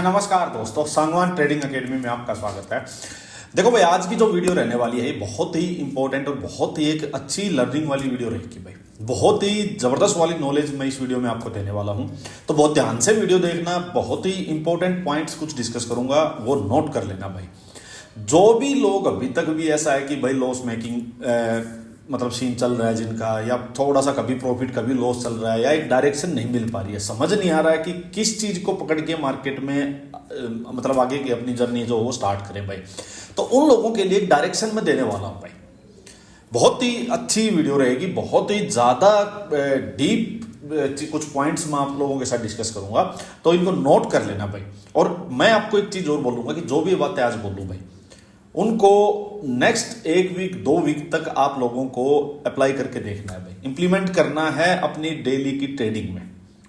नमस्कार दोस्तों, Sangwan trading academy में आपका स्वागत है। देखो भाई, आज की जो वीडियो रहने वाली है बहुत ही इंपॉर्टेंट और बहुत ही एक अच्छी लर्निंग वाली वीडियो रहेगी भाई। बहुत ही जबरदस्त वाली नॉलेज मैं इस वीडियो में आपको देने वाला हूं, तो बहुत ध्यान से वीडियो देखना। बहुत ही इंपॉर्टेंट पॉइंट्स कुछ डिस्कस करूंगा, वो नोट कर लेना भाई। जो भी लोग अभी तक भी ऐसा है कि भाई लॉस मेकिंग मतलब सीन चल रहा है जिनका, या थोड़ा सा कभी प्रॉफिट कभी लॉस चल रहा है, या एक डायरेक्शन नहीं मिल पा रही है, समझ नहीं आ रहा है कि किस चीज को पकड़ के मार्केट में मतलब आगे की अपनी जर्नी जो वो स्टार्ट करें भाई, तो उन लोगों के लिए एक डायरेक्शन में देने वाला हूं भाई। बहुत ही अच्छी वीडियो रहेगी, बहुत ही ज्यादा डीप कुछ पॉइंट्स मैं आप लोगों के साथ डिस्कस करूंगा, तो इनको नोट कर लेना भाई। और मैं आपको एक चीज और बोलूंगा कि जो भी बातें आज बोलूं भाई, उनको नेक्स्ट 1 वीक 2 वीक तक आप लोगों को अप्लाई करके देखना है भाई, इंप्लीमेंट करना है अपनी डेली की ट्रेडिंग में।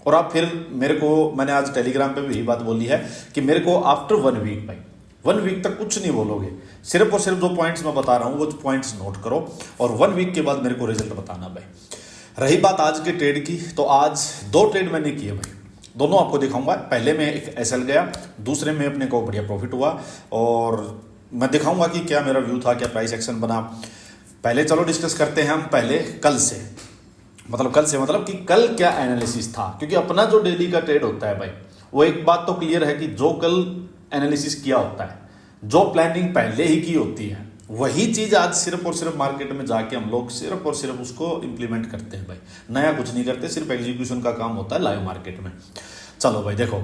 और आप फिर मेरे को, मैंने आज टेलीग्राम पे भी यही बात बोली है कि मेरे को आफ्टर 1 वीक भाई, 1 वीक तक कुछ नहीं बोलोगे, सिर्फ और सिर्फ जो पॉइंट्स मैं बता रहा हूं वो पॉइंट्स नोट करो, और 1 वीक के बाद मेरे को रिजल्ट बताना भाई। रही बात आज के ट्रेड की, तो आज 2 ट्रेड मैंने किए भाई, दोनों आपको दिखाऊंगा। पहले में एक एसएल गया, दूसरे में अपने को बढ़िया प्रॉफिट हुआ, और मैं दिखाऊंगा कि क्या मेरा व्यू था, क्या प्राइस एक्शन बना। पहले चलो डिस्कस करते हैं हम पहले कल से मतलब कि कल क्या एनालिसिस था, क्योंकि अपना जो डेली का ट्रेड होता है भाई, वो एक बात तो क्लियर है कि जो कल एनालिसिस किया होता है, जो प्लानिंग पहले ही की होती है, वही चीज आज सिर्फ और सिर्फ मार्केट में जाके हम लोग सिर्फ और सिर्फ उसको इंप्लीमेंट करते हैं भाई। नया कुछ नहीं करते, सिर्फ एग्जीक्यूशन का काम होता है लाइव मार्केट में। चलो भाई, देखो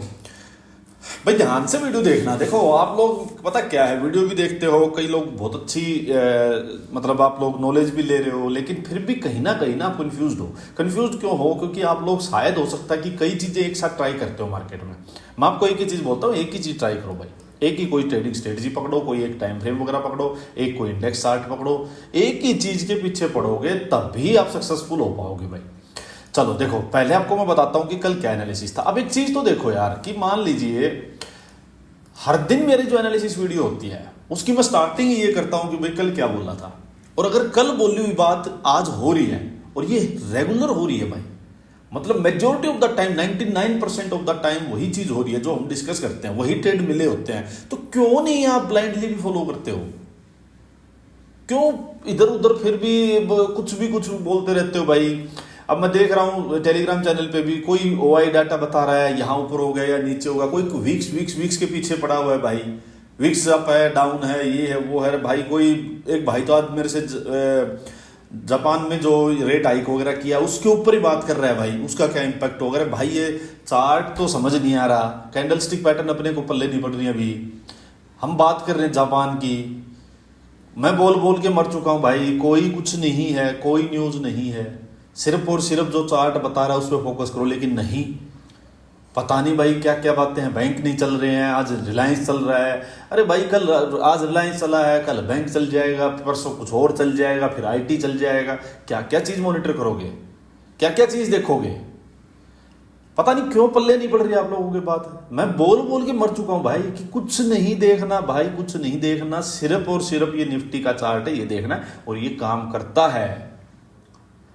भाई, ध्यान से वीडियो देखना। देखो आप लोग पता क्या है, वीडियो भी देखते हो, कई लोग बहुत अच्छी मतलब आप लोग नॉलेज भी ले रहे हो, लेकिन फिर भी कहीं ना आप कंफ्यूज क्यों हो? क्योंकि आप लोग शायद हो सकता है कि कई चीजें एक साथ ट्राई करते हो मार्केट में। मैं आपको एक ही चीज बोलता हूँ, एक ही चीज ट्राई करो भाई। एक ही कोई ट्रेडिंग स्ट्रेटजी पकड़ो, कोई एक टाइम फ्रेम वगैरह पकड़ो, एक कोई इंडेक्स चार्ट पकड़ो, एक ही चीज के पीछे पड़ोगे तभी आप सक्सेसफुल हो पाओगे भाई। चलो देखो, पहले आपको मैं बताता हूं कि कल क्या एनालिसिस था। अब एक चीज तो देखो यार, कि मान लीजिए हर दिन मेरी जो एनालिसिस वीडियो होती है उसकी मैं स्टार्टिंग ये करता हूं कि भाई कल क्या बोला था, और अगर कल बोली हुई बात आज हो रही है और ये रेगुलर हो रही है भाई, मतलब majority of the time 99% of the time वही चीज हो रही है जो हम डिस्कस करते हैं, वही ट्रेड मिले होते हैं, तो क्यों नहीं आप ब्लाइंडली भी फॉलो करते हो? क्यों इधर उधर फिर भी कुछ बोलते रहते हो भाई? अब मैं देख रहा हूं टेलीग्राम चैनल पे भी कोई ओआई डाटा बता रहा है, यहां ऊपर हो गया या नीचे होगा, कोई वीक्स के पीछे पड़ा हुआ है भाई, वीक्स अप है, डाउन है, ये है वो है भाई। कोई एक भाई तो आज मेरे से जापान में जो रेट हाइक वगैरह किया उसके ऊपर ही बात कर रहा है भाई, उसका क्या इंपैक्ट होगा। भाई ये चार्ट तो समझ नहीं आ रहा, कैंडलस्टिक पैटर्न अपने को पल्ले नहीं पड़ रही। अभी हम बात कर रहे हैं जापान की, मैं बोल के मर चुका हूं भाई। कोई कुछ नहीं है, कोई न्यूज नहीं है, सिर्फ और सिर्फ जो चार्ट बता रहा है उस पर फोकस करो। लेकिन नहीं, पता नहीं भाई क्या क्या बातें हैं, बैंक नहीं चल रहे हैं, आज रिलायंस चल रहा है। अरे भाई, कल आज रिलायंस चला है, कल बैंक चल जाएगा, परसों कुछ और चल जाएगा, फिर आईटी चल जाएगा। क्या क्या चीज मॉनिटर करोगे, क्या क्या चीज देखोगे? पता नहीं क्यों पल्ले नहीं पड़ रही आप लोगों के बात। मैं बोल के मर चुका हूं भाई कि कुछ नहीं देखना भाई, कुछ नहीं देखना, सिर्फ और सिर्फ ये निफ्टी का चार्ट है, ये देखना है, और ये काम करता है।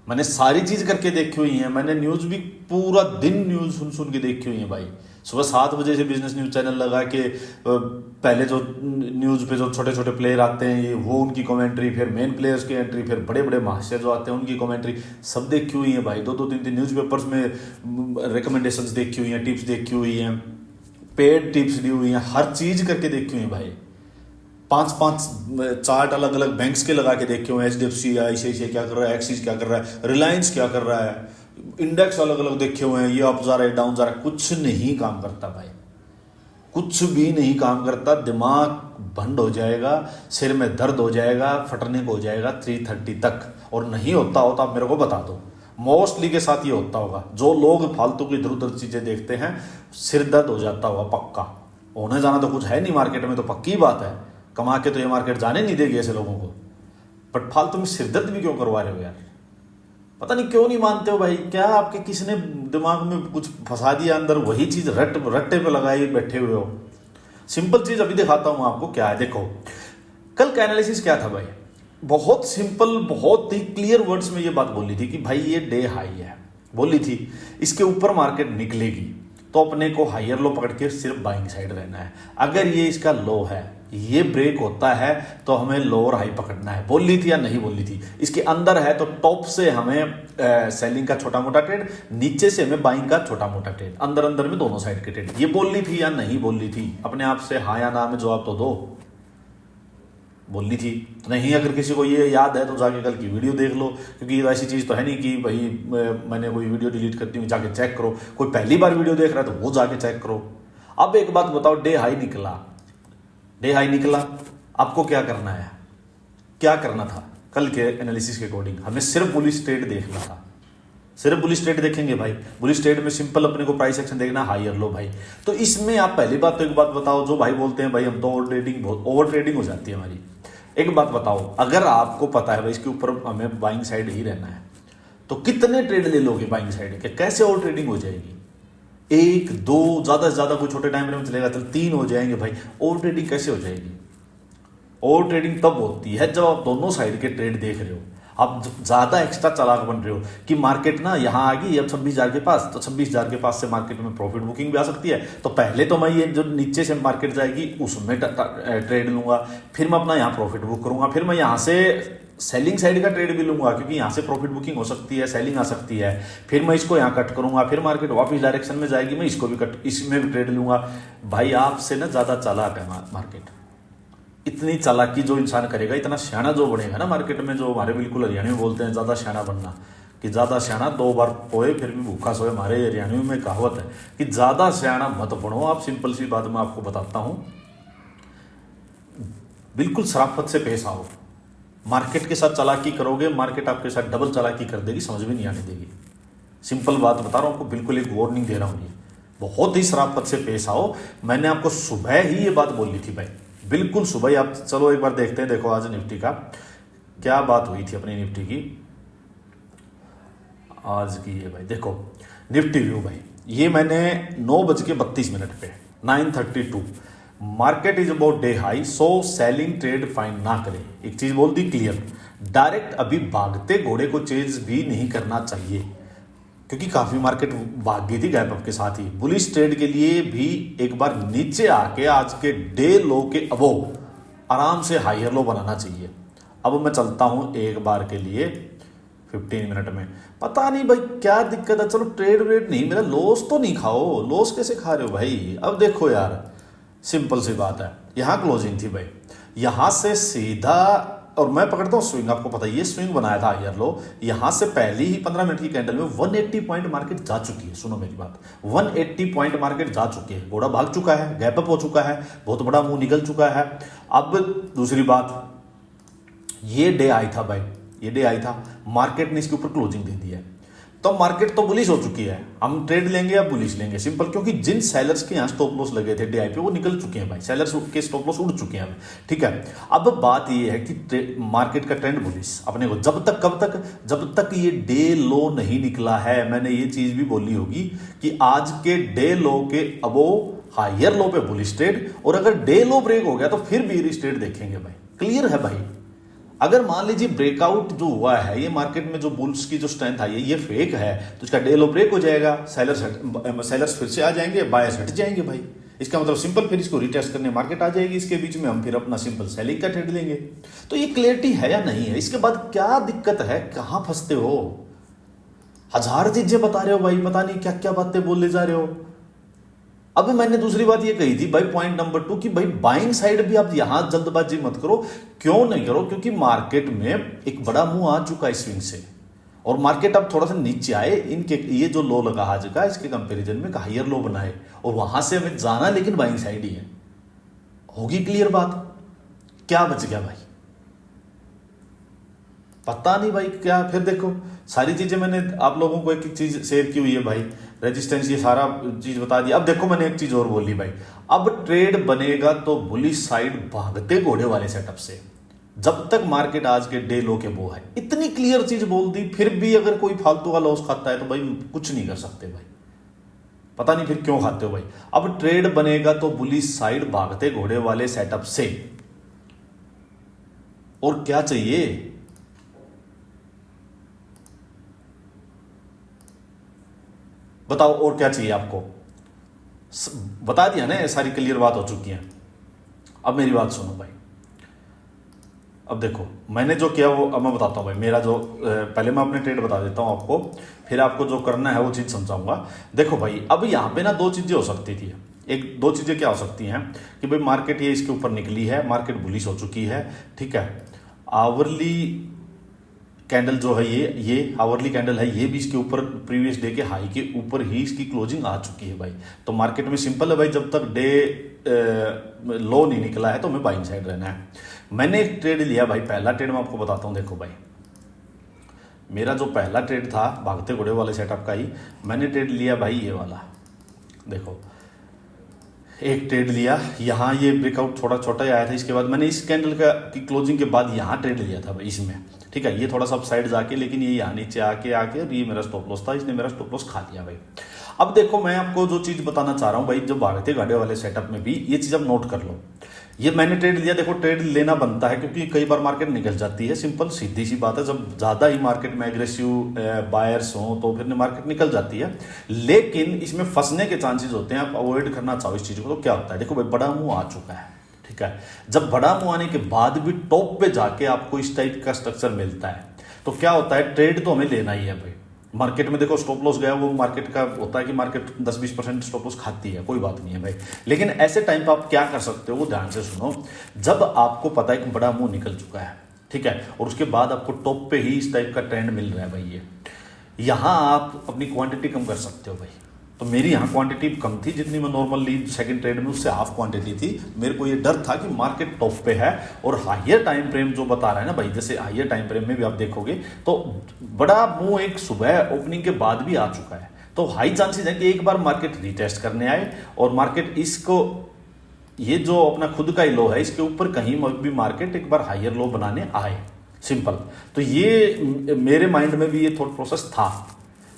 मैंने सारी चीज करके देखी हुई है, मैंने न्यूज भी पूरा दिन न्यूज सुन के देखी हुई है भाई। सुबह 7 बजे से बिजनेस न्यूज चैनल लगा के पहले जो न्यूज पे जो छोटे छोटे प्लेयर आते हैं ये वो उनकी कमेंट्री, फिर मेन प्लेयर्स की एंट्री, फिर बड़े बड़े महाशय जो आते हैं उनकी कमेंट्री, सब देखी हुई है भाई। 2-3 न्यूज़पेपर्स में रिकमेंडेशंस देखी हुई हैं, टिप्स देखी हुई हैं, पेड टिप्स दी हुई हैं, हर चीज करके देखी हुई है भाई। 5 चार्ट अलग अलग बैंक्स के लगा के देखे हुए, HDFC ICICI क्या कर रहा है, एक्सिस क्या कर रहा है, रिलायंस क्या कर रहा है, इंडेक्स अलग अलग देखे हुए हैं, ये अप जा रहा है, डाउन जा रहा है। कुछ नहीं काम करता भाई, कुछ भी नहीं काम करता। दिमाग बंद हो जाएगा, सिर में दर्द हो जाएगा, फटने को हो जाएगा 3:30 तक। और नहीं होता आप मेरे को बता दो। मोस्टली के साथ ये होता होगा, जो लोग फालतू की इधर उधर चीजें देखते हैं, सिर दर्द हो जाता होगा पक्का। होने जाना तो कुछ है नहीं मार्केट में, तो पक्की बात है, कमा के तो ये मार्केट जाने नहीं देगी ऐसे लोगों को। बट फालतू में सिरदर्द भी क्यों करवा रहे हो यार? पता नहीं क्यों नहीं मानते हो भाई। क्या आपके किसने दिमाग में कुछ फंसा दिया अंदर, वही चीज रट्टे पे लगाई बैठे हुए हो। सिंपल चीज अभी दिखाता हूं आपको क्या है। देखो कल का एनालिसिस क्या था भाई, बहुत सिंपल, बहुत ही क्लियर वर्ड्स में ये बात बोली थी कि भाई ये डे हाई है, बोली थी इसके ऊपर मार्केट निकलेगी। तो अपने को हायर लो पकड़ के सिर्फ बाइंग साइड रहना है। अगर ये इसका लो है, ये ब्रेक होता है, तो हमें लोअर हाई पकड़ना है। बोल ली थी या नहीं बोल ली थी? इसके अंदर है तो टॉप से हमें सेलिंग का छोटा मोटा ट्रेड, नीचे से हमें बाइंग का छोटा मोटा ट्रेड, अंदर अंदर में दोनों साइड के ट्रेड। ये बोल ली थी या नहीं बोल ली थी? अपने आप से हाँ या ना में जवाब तो दो। बोल ली थी? नहीं, अगर किसी को ये याद है तो जाके कल की वीडियो देख लो, क्योंकि ऐसी चीज़ तो है नहीं कि भाई मैंने कोई वीडियो डिलीट करती हूँ, जाके चेक करो। कोई पहली बार वीडियो देख रहा है तो वो जाके चेक करो। अब एक बात बताओ, डे हाई निकला, आपको क्या करना है? क्या करना था? कल के एनालिसिस के अकॉर्डिंग हमें सिर्फ बुलिश ट्रेड देखना था। सिर्फ बुलिश ट्रेड देखेंगे भाई। बुलिश ट्रेड में सिंपल अपने को प्राइस एक्शन देखना, हायर लो भाई। तो इसमें आप पहली बात तो एक बात बताओ, जो भाई बोलते हैं भाई हम तो ओवर ट्रेडिंग हो जाती है हमारी। एक बात बताओ, अगर आपको पता है भाई इसके ऊपर हमें बाइंग साइड ही रहना है, तो कितने ट्रेड ले लोगे बाइंग साइड के? कैसे ओवर ट्रेडिंग हो जाएगी? 1 2 ज्यादा से ज्यादा कोई छोटे टाइम फ्रेम में चलेगा तो 3 हो जाएंगे भाई। ओवर ट्रेडिंग कैसे हो जाएगी? ओवर ट्रेडिंग तब होती है जब आप दोनों साइड के ट्रेड देख रहे हो, आप ज्यादा एक्स्ट्रा चालाक बन रहे हो कि मार्केट ना यहाँ आ गई अब 26,000 के पास, तो 26,000 के पास से मार्केट में प्रॉफिट बुकिंग भी आ सकती है। तो पहले तो मैं ये जो नीचे से मार्केट जाएगी उसमें ट्रेड लूंगा, फिर मैं अपना यहाँ प्रॉफिट बुक करूंगा, फिर मैं यहाँ से सेलिंग साइड का ट्रेड भी लूंगा, क्योंकि यहाँ से प्रॉफिट बुकिंग हो सकती है, सेलिंग आ सकती है। फिर मैं इसको यहाँ कट करूंगा, फिर मार्केट वापस डायरेक्शन में जाएगी, मैं इसको भी कट, इसमें भी ट्रेड लूंगा। भाई आपसे ना ज्यादा चालाक है मार्केट। इतनी चालाकी जो इंसान करेगा, इतना सियाना जो बनेगा ना मार्केट में, जो हमारे बिल्कुल हरियाणी में बोलते हैं ज्यादा सियाना बनना, कि ज्यादा सियाना 2 बार पोए फिर भी भूखा सोए। हमारे हरियाणी में कहावत है कि ज्यादा सियाना मत बनो आप। सिंपल सी बात मैं आपको बताता हूं, बिल्कुल शराफत से पेश आओ। मार्केट के साथ चालाकी करोगे, मार्केट आपके साथ डबल चालाकी कर देगी, समझ में नहीं आने देगी। सिंपल बात बता रहा हूं आपको, बिल्कुल एक वार्निंग दे रहा हूं। ये बहुत ही शराफत से पेश आओ। मैंने आपको सुबह ही ये बात बोली थी भाई, बिल्कुल सुबह ही। आप चलो एक बार देखते हैं, देखो आज निफ्टी का क्या बात हुई थी अपनी निफ्टी की आज की। ये भाई देखो निफ्टी व्यू भाई, ये मैंने 9:32 पे 9:32 market is about day high, so selling trade fine ना करें। एक चीज बोल दी क्लियर, डायरेक्ट अभी भागते घोड़े को चेज भी नहीं करना चाहिए, क्योंकि काफी मार्केट भाग गई थी गैप अप के साथ ही। बुलिश ट्रेड के लिए भी एक बार नीचे आके आज के डे लो के अबोव आराम से हायर लो बनाना चाहिए। अब मैं चलता हूं एक बार के लिए 15 मिनट में। पता नहीं भाई क्या दिक्कत है, चलो ट्रेड व्रेड नहीं, मेरा लॉस तो नहीं खाओ। लॉस कैसे खा रहे हो भाई? अब देखो यार, सिंपल सी बात है, यहां क्लोजिंग थी भाई, यहां से सीधा, और मैं पकड़ता हूं स्विंग, आपको पता है ये स्विंग बनाया था हायर लो। यहां से पहली ही 15 मिनट की कैंडल में 180 पॉइंट मार्केट जा चुकी है। सुनो मेरी बात, 180 पॉइंट मार्केट जा चुकी है, घोड़ा भाग चुका है, गैप अप हो चुका है, बहुत बड़ा मुंह निकल चुका है। अब दूसरी बात, ये डे आई था भाई, ये डे आई था, मार्केट ने इसके ऊपर क्लोजिंग दे दी है, तो मार्केट तो बुलिश हो चुकी है। हम ट्रेड लेंगे या बुलिश लेंगे? सिंपल, क्योंकि जिन सेलर्स के यहाँ स्टॉप लॉस लगे थे डीआई पे वो निकल चुके हैं भाई, सेलर्स के स्टॉप लॉस उड़ चुके हैं। ठीक है, अब बात ये है कि मार्केट का ट्रेंड बुलिश अपने को जब तक, कब तक, जब तक ये डे लो नहीं निकला है। मैंने ये चीज भी बोली होगी कि आज के डे लो के अबोव हायर लो पे बुलिश ट्रेड, और अगर डे लो ब्रेक हो गया तो फिर बेरिश ट्रेड देखेंगे भाई। क्लियर है भाई? अगर मान लीजिए ब्रेकआउट जो हुआ है, ये मार्केट में जो बुल्स की जो स्ट्रेंथ आई है ये फेक है, तो इसका डे लो ब्रेक हो जाएगा, सेलर्स फिर से आ जाएंगे, बायर्स हट जाएंगे भाई। इसका मतलब सिंपल, फिर इसको रिटेस्ट करने मार्केट आ जाएगी, इसके बीच में हम फिर अपना सिंपल सेलिंग का ट्रेड लेंगे। तो ये क्लियरिटी है या नहीं है? इसके बाद क्या दिक्कत है, कहां फंसते हो? हजार चीजें बता रहे हो भाई, पता नहीं क्या क्या बातें बोले जा रहे हो। अब मैंने दूसरी बात ये कही थी भाई, पॉइंट नंबर 2, कि भाई बाइंग साइड भी आप यहां जल्दबाजी मत करो। क्यों नहीं करो? क्योंकि मार्केट में एक बड़ा मुंह आ चुका है स्विंग से, और मार्केट अब थोड़ा सा नीचे आए, इनके ये जो लो लगा आज का, इसके कंपैरिजन में हायर लो बनाए, और वहां से हमें जाना लेकिन बाइंग साइड ही है। होगी क्लियर बात? क्या बच गया भाई? पता नहीं भाई क्या। फिर देखो सारी चीजें मैंने आप लोगों को एक एक चीज शेयर की हुई है भाई, रेजिस्टेंस ये सारा चीज बता दिया। अब देखो मैंने एक चीज और बोली भाई, अब ट्रेड बनेगा तो बुलिश साइड भागते घोड़े वाले सेटअप से, जब तक मार्केट आज के डे लो के वो है। इतनी क्लियर चीज बोल दी, फिर भी अगर कोई फालतू का लॉस खाता है तो भाई कुछ नहीं कर सकते भाई। पता नहीं फिर क्यों खाते हो भाई। अब ट्रेड बनेगा तो बुलिश साइड भागते घोड़े वाले सेटअप से, और क्या चाहिए? बताओ और क्या चाहिए आपको? बता दिया ना, ये सारी क्लियर बात हो चुकी है। अब मेरी बात सुनो भाई। अब देखो मैंने जो किया वो अब मैं बताता हूँ भाई। मेरा जो पहले मैं अपने ट्रेड बता देता हूँ आपको, फिर आपको जो करना है वो चीज़ समझाऊंगा। देखो भाई अब यहाँ पे ना दो चीज़ें हो सकती थी। एक दो चीज़ें क्या हो सकती हैं कि भाई मार्केट ये इसके ऊपर निकली है, मार्केट बुलिश हो चुकी है, ठीक है। आवरली कैंडल जो है ये आवरली कैंडल है, ये भी इसके ऊपर प्रीवियस डे के हाई के ऊपर ही इसकी क्लोजिंग आ चुकी है भाई। तो मार्केट में सिंपल है भाई, जब तक डे लो नहीं निकला है तो हमें बाइंग साइड रहना है। मैंने एक ट्रेड लिया भाई, पहला ट्रेड मैं आपको बताता हूँ। देखो भाई मेरा जो पहला ट्रेड था भागते घोड़े वाले सेटअप का ही, मैंने ट्रेड लिया भाई ये वाला। देखो एक ट्रेड लिया यहाँ, ये ब्रेकआउट थोड़ा छोटा ही आया था, इसके बाद मैंने इस कैंडल का की क्लोजिंग के बाद यहाँ ट्रेड लिया था भाई इसमें, ठीक है। ये थोड़ा सा साइड जाके, लेकिन ये यहाँ नीचे आके और ये मेरा स्टॉप लॉस था, इसने मेरा स्टॉप लॉस खा लिया भाई। अब देखो मैं आपको जो चीज़ बताना चाह रहा हूँ भाई, जब भागते घाटे वाले सेटअप में भी ये चीज़ आप नोट कर लो। ये मैंने ट्रेड लिया, देखो ट्रेड लेना बनता है क्योंकि कई बार मार्केट निकल जाती है, सिंपल सीधी सी बात है। जब ज़्यादा ही मार्केट में एग्रेसिव बायर्स हों तो फिर मार्केट निकल जाती है, लेकिन इसमें फंसने के चांसेस होते हैं। आप अवॉइड करना चाहो इस चीज़ को तो क्या होता है, देखो भाई बड़ा मुंह आ चुका है, ठीक है। जब बड़ा मुंह आने के बाद भी टॉप पे जाके आपको इस टाइप का स्ट्रक्चर मिलता है तो क्या होता है, ट्रेड तो हमें लेना ही है भाई। मार्केट में देखो स्टॉप लॉस गया, वो मार्केट का होता है कि मार्केट 10-20% स्टॉप लॉस खाती है, कोई बात नहीं है भाई। लेकिन ऐसे टाइम पे आप क्या कर सकते हो वो ध्यान से सुनो। जब आपको पता है कि बड़ा मुंह निकल चुका है, ठीक है, और उसके बाद आपको टॉप पे ही इस टाइप का ट्रेंड मिल रहा है भाई, ये यहाँ आप अपनी क्वांटिटी कम कर सकते हो भाई। तो मेरी यहाँ क्वांटिटी कम थी, जितनी मैं नॉर्मल ली सेकंड ट्रेड में उससे हाफ क्वांटिटी थी। मेरे को ये डर था कि मार्केट टॉप पे है, और हायर टाइम फ्रेम जो बता रहा है ना भाई, जैसे हायर टाइम फ्रेम में भी आप देखोगे तो बड़ा मुंह एक सुबह ओपनिंग के बाद भी आ चुका है। तो हाई चांसेस है कि एक बार मार्केट रीटेस्ट करने आए और मार्केट इसको, ये जो अपना खुद का ही लो है इसके ऊपर कहीं भी मार्केट एक बार हायर लो बनाने आए, सिंपल। तो ये मेरे माइंड में भी ये थॉट प्रोसेस था।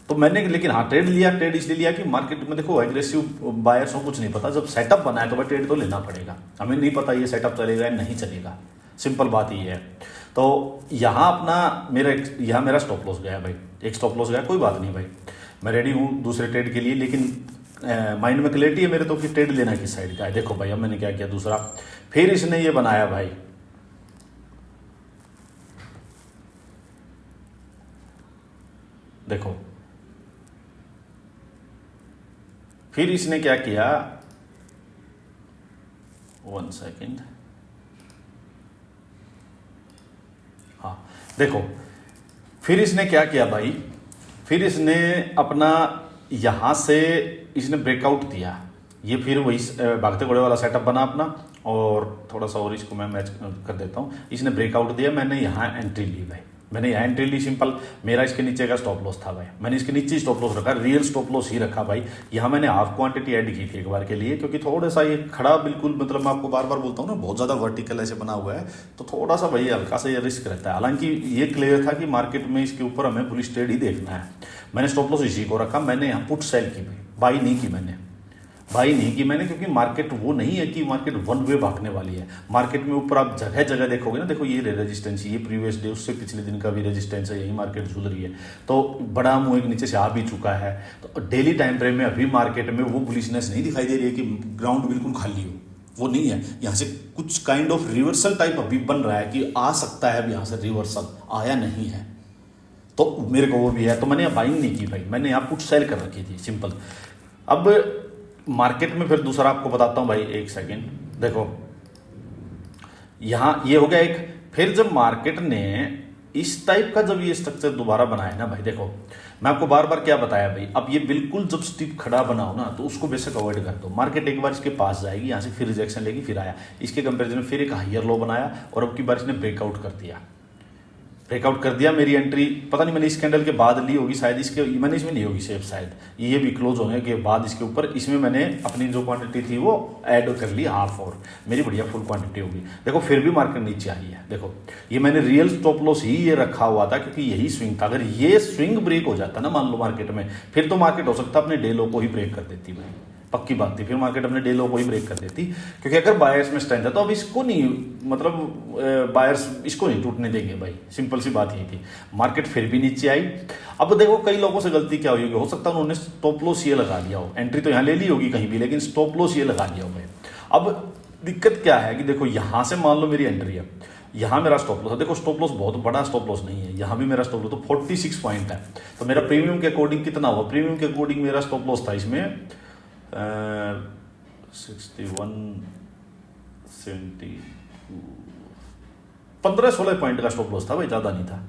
तो मैंने लेकिन हाँ ट्रेड लिया, ट्रेड इसलिए लिया कि मार्केट में देखो एग्रेसिव बायर्स हो, कुछ नहीं पता। जब सेटअप बनाया तो भाई ट्रेड तो लेना पड़ेगा, हमें नहीं पता ये सेटअप चलेगा या नहीं चलेगा, सिंपल बात ये है। तो यहाँ अपना यहाँ मेरा स्टॉप लॉस गया भाई, एक स्टॉप लॉस गया, कोई बात नहीं भाई, मैं रेडी हूँ दूसरे ट्रेड के लिए। लेकिन माइंड में क्लैरिटी है मेरे तो कि ट्रेड लेना किस साइड का है। देखो भाई अब मैंने क्या किया दूसरा, फिर इसने ये बनाया भाई, देखो फिर इसने क्या किया, 1 सेकेंड, हाँ देखो फिर इसने क्या किया भाई, फिर इसने अपना यहां से इसने ब्रेकआउट दिया। ये फिर वही भागते घोड़े वाला सेटअप बना अपना, और थोड़ा सा और इसको मैं मैच कर देता हूँ। इसने ब्रेकआउट दिया, मैंने यहाँ एंट्री ली भाई, मैंने यहाँ एंट्री ली, सिंपल। मेरा इसके नीचे का स्टॉप लॉस था भाई, मैंने इसके नीचे स्टॉप लॉस रखा, रियल स्टॉप लॉस ही रखा भाई। यहाँ मैंने हाफ क्वांटिटी ऐड की थी एक बार के लिए, क्योंकि थोड़ा सा ये खड़ा बिल्कुल, मतलब मैं आपको बार बार बोलता हूँ ना, बहुत ज़्यादा वर्टिकल ऐसे बना हुआ है, तो थोड़ा सा भाई हल्का सा ये रिस्क रहता है। हालांकि ये क्लियर था कि मार्केट में इसके ऊपर हमें बुलिश ट्रेड ही देखना है। मैंने स्टॉप लॉस इसी को रखा, मैंने यहाँ पुट सेल की भाई, बाई नहीं की मैंने, क्योंकि मार्केट वो नहीं है कि मार्केट वन वे भागने वाली है। मार्केट में ऊपर आप जगह जगह देखोगे ना, देखो ये रेजिस्टेंस, ये प्रीवियस डे उससे पिछले दिन का भी रेजिस्टेंस है, यही मार्केट झूल रही है। तो बड़ा मुंह एक नीचे से आ भी चुका है। तो डेली टाइम फ्रेम में अभी मार्केट में वो बुलिशनेस नहीं दिखाई दे रही है कि ग्राउंड बिल्कुल खाली हो, वो नहीं है। यहाँ से कुछ काइंड ऑफ रिवर्सल टाइप अभी बन रहा है कि आ सकता है, अब यहाँ से रिवर्सल आया नहीं है, तो मेरे को वो भी है। तो मैंने यहाँ बाइंग नहीं की भाई, मैंने यहाँ पुट सेल कर रखी थी, सिंपल। अब मार्केट में फिर दूसरा आपको बताता हूं भाई, एक सेकेंड, देखो यहां ये हो गया एक। फिर जब मार्केट ने इस टाइप का जब ये स्ट्रक्चर दोबारा बनाया ना भाई, देखो मैं आपको बार बार क्या बताया भाई, अब ये बिल्कुल जब स्टिप खड़ा बनाओ ना तो उसको बेशक अवॉइड कर दो। मार्केट एक बार इसके पास जाएगी, यहाँ से फिर रिजेक्शन लेगी, फिर आया, इसके कंपेरिजन में फिर एक हायर लो बनाया, और अब की बार इसने ब्रेकआउट कर दिया। मेरी एंट्री पता नहीं मैंने इस कैंडल के बाद ली होगी शायद, इसके मैंने इसमें नहीं होगी सेफ शायद, ये भी क्लोज होने के बाद इसके ऊपर, इसमें मैंने अपनी जो क्वांटिटी थी वो ऐड कर ली हाफ, और मेरी बढ़िया फुल क्वांटिटी होगी। देखो फिर भी मार्केट नीचे आई है, देखो ये मैंने रियल स्टॉप लॉस ही ये रखा हुआ था, क्योंकि यही स्विंग था। अगर ये स्विंग ब्रेक हो जाता ना मान लो मार्केट में, फिर तो मार्केट हो सकता है अपने डे लो को ही ब्रेक कर देती भाई, पक्की बात थी, फिर मार्केट अपने डे लो को ही ब्रेक कर देती, क्योंकि अगर बायर्स में स्ट्रेंथ है तो अब इसको नहीं, मतलब बायर्स इसको नहीं टूटने देंगे भाई, सिंपल सी बात यही थी। मार्केट फिर भी नीचे आई। अब देखो कई लोगों से गलती क्या हुई, हो सकता है उन्होंने स्टॉप लॉस ये लगा लिया हो, एंट्री तो यहाँ ले ली होगी कहीं भी, लेकिन स्टॉप लॉस ये लगा लिया हो भाई। अब दिक्कत क्या है कि देखो यहाँ से मान लो मेरी एंट्री है, यहाँ मेरा स्टॉप लॉस है, देखो स्टॉप लॉस बहुत बड़ा स्टॉप लॉस नहीं है, यहाँ भी मेरा स्टॉप लॉस तो 46 पॉइंट है, तो मेरा प्रीमियम के अकॉर्डिंग कितना हुआ, प्रीमियम के अकॉर्डिंग मेरा स्टॉप लॉस था इसमें 15-16 पॉइंट का स्टॉप लॉस था भाई, ज़्यादा नहीं था,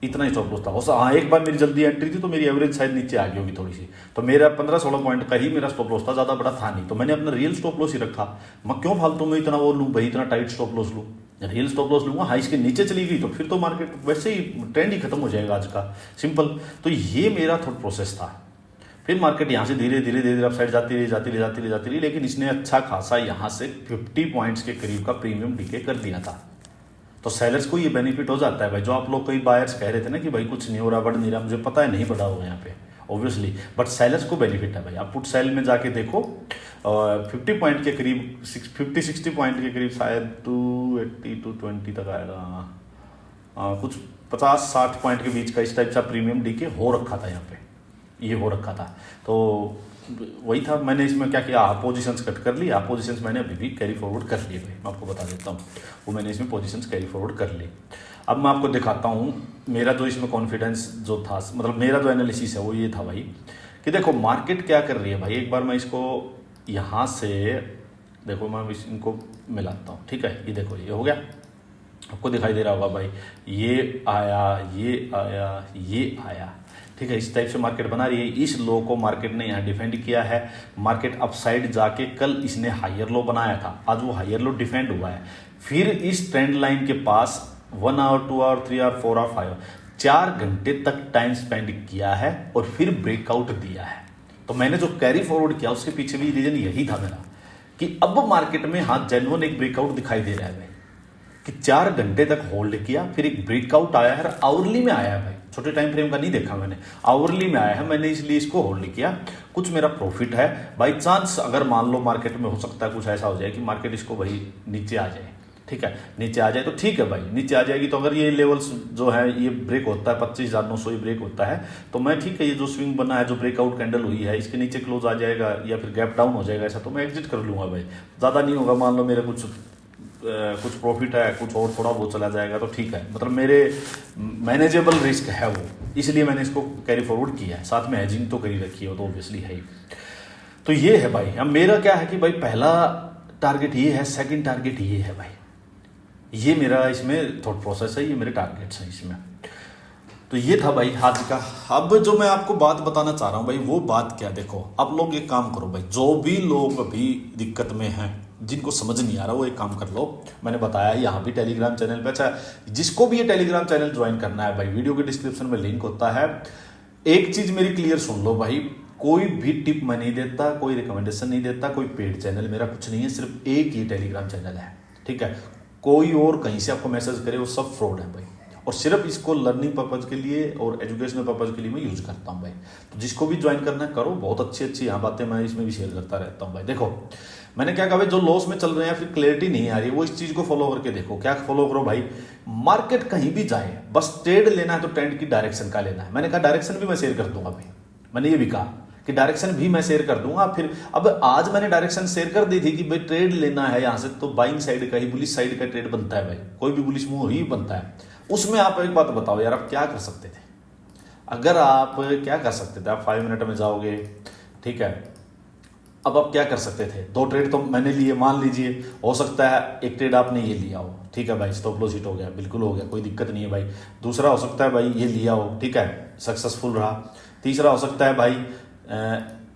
इतना ही स्टॉप लॉस था। हाँ एक बार मेरी जल्दी एंट्री थी तो मेरी एवरेज शायद नीचे आ गई होगी थोड़ी सी, तो मेरा 15-16 पॉइंट का ही मेरा स्टॉप लॉस था, ज़्यादा बड़ा था नहीं, तो मैंने अपना रियल स्टॉप लॉस ही रखा। मैं क्यों फालतू में इतना वो लूँ भाई, इतना टाइट स्टॉप लॉस लूँ, रियल स्टॉप लॉस लूँगा, हाई के नीचे चली गई तो फिर तो मार्केट वैसे ही ट्रेंड ही खत्म हो जाएगा आज का, सिंपल। तो ये मेरा थॉट प्रोसेस था। फिर मार्केट यहाँ से धीरे धीरे अपसाइड जाती रही, लेकिन इसने अच्छा खासा यहाँ से 50 पॉइंट्स के करीब का प्रीमियम डीके कर दिया था। तो सेलर्स को ये बेनिफिट हो जाता है भाई, जो आप लोग कई बायर्स कह रहे थे ना कि भाई कुछ नहीं हो रहा, बढ़ नहीं रहा, मुझे पता है नहीं बढ़ा होगा यहाँ पे ऑब्वियसली, बट सेलर्स को बेनिफिट है भाई। आप पुट सेल में जाके देखो 50 पॉइंट के करीब, 50-60 पॉइंट के करीब, शायद 280-220 तक आएगा, कुछ 50-60 पॉइंट के बीच का इस टाइप का प्रीमियम डीके हो रखा था यहाँ पे, ये हो रखा था। तो वही था, मैंने इसमें क्या किया, पोजीशंस कट कर ली, पोजीशंस मैंने अभी भी कैरी फॉरवर्ड कर लिए भाई, मैं आपको बता देता हूँ, वो मैंने इसमें पोजीशंस कैरी फॉरवर्ड कर ली। अब मैं आपको दिखाता हूँ मेरा जो इसमें कॉन्फिडेंस जो था, मतलब मेरा जो एनालिसिस है वो ये था भाई कि देखो मार्केट क्या कर रही है भाई। एक बार मैं इसको यहाँ से देखो, मैं इनको मिलाता हूँ, ठीक है, ये देखो ये हो गया, आपको दिखाई दे रहा होगा भाई, ये आया, ये आया, ये आया, ठीक है, इस टाइप से मार्केट बना रही है। इस लो को मार्केट ने यहाँ डिफेंड किया है, मार्केट अपसाइड जाके कल इसने हायर लो बनाया था, आज वो हायर लो डिफेंड हुआ है, फिर इस ट्रेंड लाइन के पास 1 आवर 2 आवर 3 आवर 4 आवर 5 4 घंटे तक टाइम स्पेंड किया है और फिर ब्रेकआउट दिया है। तो मैंने जो कैरी फॉरवर्ड किया उसके पीछे भी रीजन यही था मेरा कि अब मार्केट में हाँ जेन्युइन एक ब्रेकआउट दिखाई दे रहा है भाई, कि 4 घंटे तक होल्ड किया, फिर एक ब्रेकआउट आया है, आवरली में आया है भाई, छोटे टाइम फ्रेम का नहीं देखा मैंने, आवरली में आया है, मैंने इसलिए इसको होल्ड किया। कुछ मेरा प्रॉफिट है बाई चांस, अगर मान लो मार्केट में हो सकता है कुछ ऐसा हो जाए कि मार्केट इसको भाई नीचे आ जाए, ठीक है, नीचे आ जाए तो ठीक है भाई, नीचे आ जाएगी तो अगर ये लेवल्स जो है ये ब्रेक होता है 25,900 ही ब्रेक होता है तो मैं ठीक है, ये जो स्विंग बना है, जो ब्रेकआउट कैंडल हुई है, इसके नीचे क्लोज आ जाएगा या फिर गैप डाउन हो जाएगा ऐसा, तो मैं एग्जिट कर लूँगा भाई, ज़्यादा नहीं होगा, मान लो मेरे कुछ प्रॉफिट है, कुछ और थोड़ा बहुत चला जाएगा तो ठीक है, मतलब मेरे मैनेजेबल रिस्क है वो, इसलिए मैंने इसको कैरी फॉरवर्ड किया है, साथ में हेजिंग तो करी रखी है, वो तो ऑब्वियसली है ही। तो ये है भाई। अब मेरा क्या है कि भाई पहला टारगेट ये है, सेकंड टारगेट ये है भाई, ये मेरा इसमें थॉट प्रोसेस है, ये मेरे टारगेट्स हैं इसमें। तो ये था भाई आज का। अब जो मैं आपको बात बताना चाह रहा हूँ भाई, वो बात क्या, देखो आप लोग एक काम करो भाई, जो भी लोग अभी दिक्कत में हैं, जिनको समझ नहीं आ रहा वो एक काम कर लो, मैंने बताया यहाँ भी टेलीग्राम चैनल पे, अच्छा जिसको भी ये टेलीग्राम चैनल ज्वाइन करना है भाई, वीडियो के डिस्क्रिप्शन में लिंक होता है। एक चीज मेरी क्लियर सुन लो भाई, कोई भी टिप मैं नहीं देता, कोई रिकमेंडेशन नहीं देता, कोई पेड चैनल मेरा कुछ नहीं है, सिर्फ एक ही टेलीग्राम चैनल है, ठीक है। कोई और कहीं से आपको मैसेज करे वो सब फ्रॉड है भाई, और सिर्फ इसको लर्निंग पर्पज के लिए और एजुकेशनल पर्पज के लिए मैं यूज करता हूँ भाई। तो जिसको भी ज्वाइन करना है करो, बहुत अच्छी अच्छी यहाँ बातें मैं इसमें भी शेयर करता रहता हूँ भाई। देखो मैंने क्या कहा भाई, जो लॉस में चल रहे हैं, फिर क्लैरिटी नहीं आ रही, वो इस चीज को फॉलो करके देखो। क्या फॉलो करो भाई, मार्केट कहीं भी जाए, बस ट्रेड लेना है तो ट्रेंड की डायरेक्शन का लेना है। मैंने कहा डायरेक्शन भी मैं शेयर कर दूंगा भाई, मैंने ये भी कहा कि डायरेक्शन भी मैं शेयर कर दूंगा। फिर अब आज मैंने डायरेक्शन शेयर कर दी थी कि भाई ट्रेड लेना है यहाँ से तो बाइंग साइड का ही, बुलिश साइड का ट्रेड बनता है भाई, कोई भी बुलिश मूव ही बनता है। उसमें आप एक बात बताओ यार, आप क्या कर सकते थे? अगर आप क्या कर सकते थे, आप 5 मिनट में जाओगे, ठीक है, अब आप क्या कर सकते थे? 2 ट्रेड तो मैंने लिए, मान लीजिए हो सकता है एक ट्रेड आपने ये लिया हो, ठीक है भाई, स्टॉप लॉस हिट हो गया, बिल्कुल हो गया, कोई दिक्कत नहीं है भाई। दूसरा हो सकता है भाई ये लिया हो, ठीक है, सक्सेसफुल रहा। तीसरा हो सकता है भाई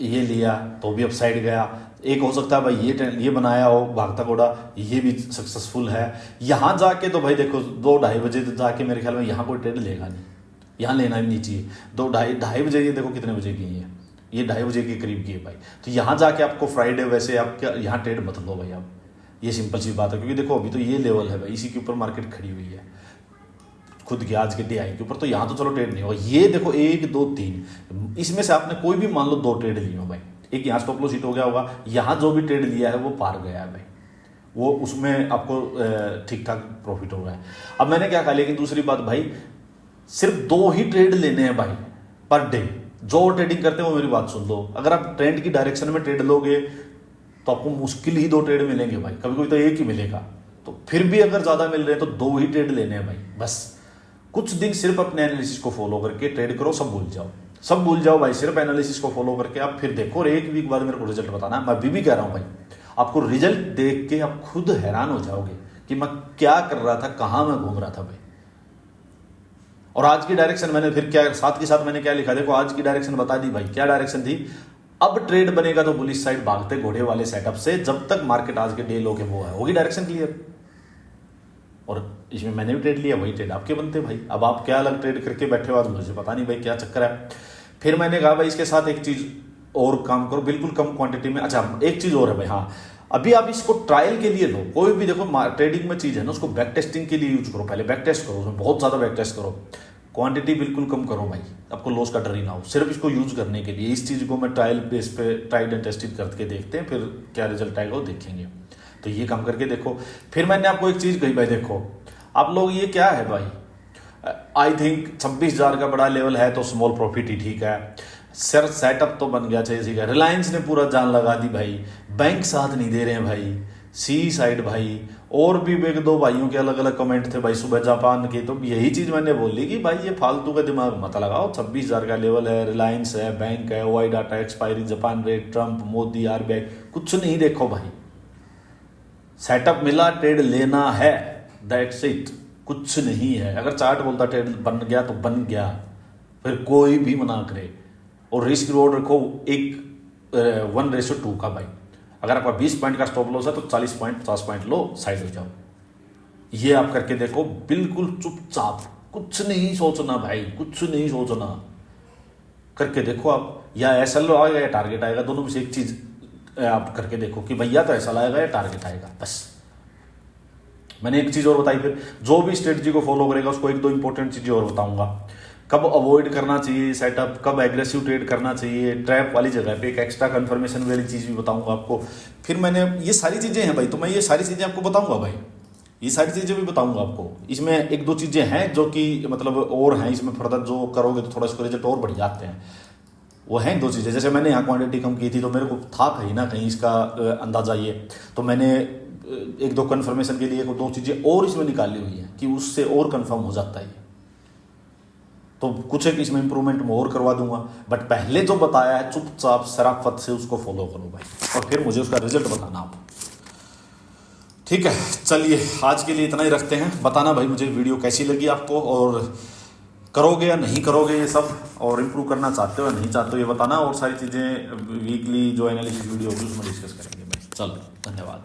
ये लिया तो भी अपसाइड गया। एक हो सकता है भाई ये बनाया हो भागता घोड़ा, ये भी सक्सेसफुल है। यहाँ जाके तो भाई देखो 2-2:30 बजे जाके मेरे ख्याल में यहाँ कोई ट्रेड लेगा नहीं, यहाँ लेना भी नहीं चाहिए। 2-2:30 बजे, ये देखो कितने बजे की है, ये 2:30 बजे के करीब की है भाई। तो यहाँ जाके आपको फ्राइडे, वैसे आप क्या यहाँ ट्रेड मत लो भाई आप, ये सिंपल सी बात है, क्योंकि देखो अभी तो ये लेवल है भाई, इसी के ऊपर मार्केट खड़ी हुई है खुद की आज के DI के ऊपर, तो यहाँ तो चलो ट्रेड नहीं होगा। ये देखो 1 2 3, इसमें से आपने कोई भी मान लो 2 ट्रेड लिए हो भाई, एक यहाँ स्टॉप लॉस हिट हो गया होगा, यहाँ जो भी ट्रेड लिया है वो पार गया है भाई, वो उसमें आपको ठीक ठाक प्रॉफिट हो रहा है। अब मैंने क्या कहा, लेकिन दूसरी बात भाई, सिर्फ 2 ही ट्रेड लेने हैं भाई पर डे। जो ट्रेडिंग करते हैं वो मेरी बात सुन लो, अगर आप ट्रेंड की डायरेक्शन में ट्रेड लोगे तो आपको मुश्किल ही 2 ट्रेड मिलेंगे भाई, कभी कभी तो एक ही मिलेगा। तो फिर भी अगर ज़्यादा मिल रहे हैं तो 2 ही ट्रेड लेने हैं भाई बस। कुछ दिन सिर्फ अपने एनालिसिस को फॉलो करके ट्रेड करो, सब भूल जाओ भाई, सिर्फ एनालिसिस को फॉलो करके आप फिर देखो और 1 वीक बाद मेरे को रिजल्ट बताना। मैं अभी भी कह रहा हूँ भाई, आपको रिजल्ट देख के आप खुद हैरान हो जाओगे कि मैं क्या कर रहा था, कहाँ मैं घूम रहा था भाई। और आज की डायरेक्शन मैंने फिर क्या साथ के साथ मैंने क्या लिखा, देखो आज की डायरेक्शन बता दी भाई। क्या डायरेक्शन थी, अब ट्रेड बनेगा तो बुलिश साइड भागते घोड़े वाले सेटअप से, जब तक मार्केट आज के डे लो के वो है, होगी डायरेक्शन क्लियर। और इसमें मैंने भी ट्रेड लिया, वही ट्रेड आपके बनते भाई। अब आप क्या अलग ट्रेड करके बैठे हो, आज मुझे पता नहीं भाई क्या चक्कर है। फिर मैंने कहा भाई इसके साथ एक चीज और काम करो, बिल्कुल कम क्वांटिटी में। अच्छा एक चीज और है भाई, हाँ अभी आप इसको ट्रायल के लिए लो, कोई भी देखो ट्रेडिंग में चीज है ना, उसको बैक टेस्टिंग के लिए यूज करो, पहले बैक टेस्ट करो, उसमें बहुत ज्यादा बैक टेस्ट करो, क्वांटिटी बिल्कुल कम करो भाई, आपको लॉस का डर ही ना हो, सिर्फ इसको यूज करने के लिए। इस चीज को मैं ट्रायल बेस पे ट्राइड एंड टेस्टेड करके देखते हैं, फिर क्या रिजल्ट आएगा वो देखेंगे। तो ये काम करके देखो। फिर मैंने आपको एक चीज कही भाई, देखो आप लोग ये क्या है भाई, आई थिंक 26,000 का बड़ा लेवल है तो स्मॉल प्रॉफिट ही ठीक है सर, सेटअप तो बन गया चाहिए। रिलायंस ने पूरा जान लगा दी भाई, बैंक साथ नहीं दे रहे हैं भाई, सी साइड भाई, और भी एक 2 भाइयों के अलग अलग कमेंट थे भाई सुबह जापान के। तो यही चीज मैंने बोली कि भाई ये फालतू का दिमाग मत लगाओ, 26,000 का लेवल है, रिलायंस है, बैंक है, OI data expiry, Japan rate, Trump, Modi, RBI, कुछ नहीं देखो भाई, सेटअप मिला, ट्रेड लेना है, दैट्स इट, कुछ नहीं है। अगर चार्ट बोलता ट्रेड बन गया तो बन गया, फिर कोई भी मना करे। और रिस्क रिवॉर्ड रखो 1:2 का भाई, अगर आपका 20 पॉइंट का स्टॉप लॉस है तो 40 पॉइंट 50 पॉइंट लो, साइड हो जाओ। ये आप करके देखो, बिल्कुल चुपचाप, कुछ नहीं सोचना भाई, कुछ नहीं सोचना, करके देखो आप। या ऐसा आएगा या टारगेट आएगा, दोनों में से एक चीज आप करके देखो कि भैया तो ऐसा आएगा या टारगेट आएगा, बस। मैंने एक चीज और बताई, फिर जो भी स्ट्रेटजी को फॉलो करेगा उसको 1-2 इंपॉर्टेंट चीजें और बताऊंगा। कब अवॉइड करना चाहिए सेटअप, कब एग्रेसिव ट्रेड करना चाहिए, ट्रैप वाली जगह पे एक एक्स्ट्रा कंफर्मेशन वाली चीज भी बताऊंगा आपको। फिर मैंने ये सारी चीजें हैं भाई, तो मैं ये सारी चीजें आपको बताऊंगा भाई, ये सारी चीजें भी बताऊंगा आपको। इसमें 1-2 चीजें हैं जो कि मतलब और हैं, इसमें फर्दर जो करोगे तो थोड़ा इसको रिजल्ट और बढ़ जाते हैं। वो हैं 2 चीजें, जैसे मैंने यहाँ क्वांटिटी कम की थी तो मेरे को था कहीं ना कहीं इसका अंदाजा ये, तो मैंने 1-2 कन्फर्मेशन के लिए 2 चीजें और इसमें निकाली हुई हैं कि उससे और कंफर्म हो जाता है। तो कुछ एक इसमें इंप्रूवमेंट मैं और करवा दूंगा, बट पहले जो बताया है चुपचाप शराफत से उसको फॉलो करो भाई, और फिर मुझे उसका रिजल्ट बताना आप, ठीक है। चलिए आज के लिए इतना ही रखते हैं। बताना भाई मुझे वीडियो कैसी लगी आपको, और करोगे या नहीं करोगे ये सब, और इम्प्रूव करना चाहते हो या नहीं चाहते हो ये बताना। और सारी चीज़ें वीकली जो एनालिसिस वीडियो होगी उसमें डिस्कस करेंगे भाई। चलो धन्यवाद।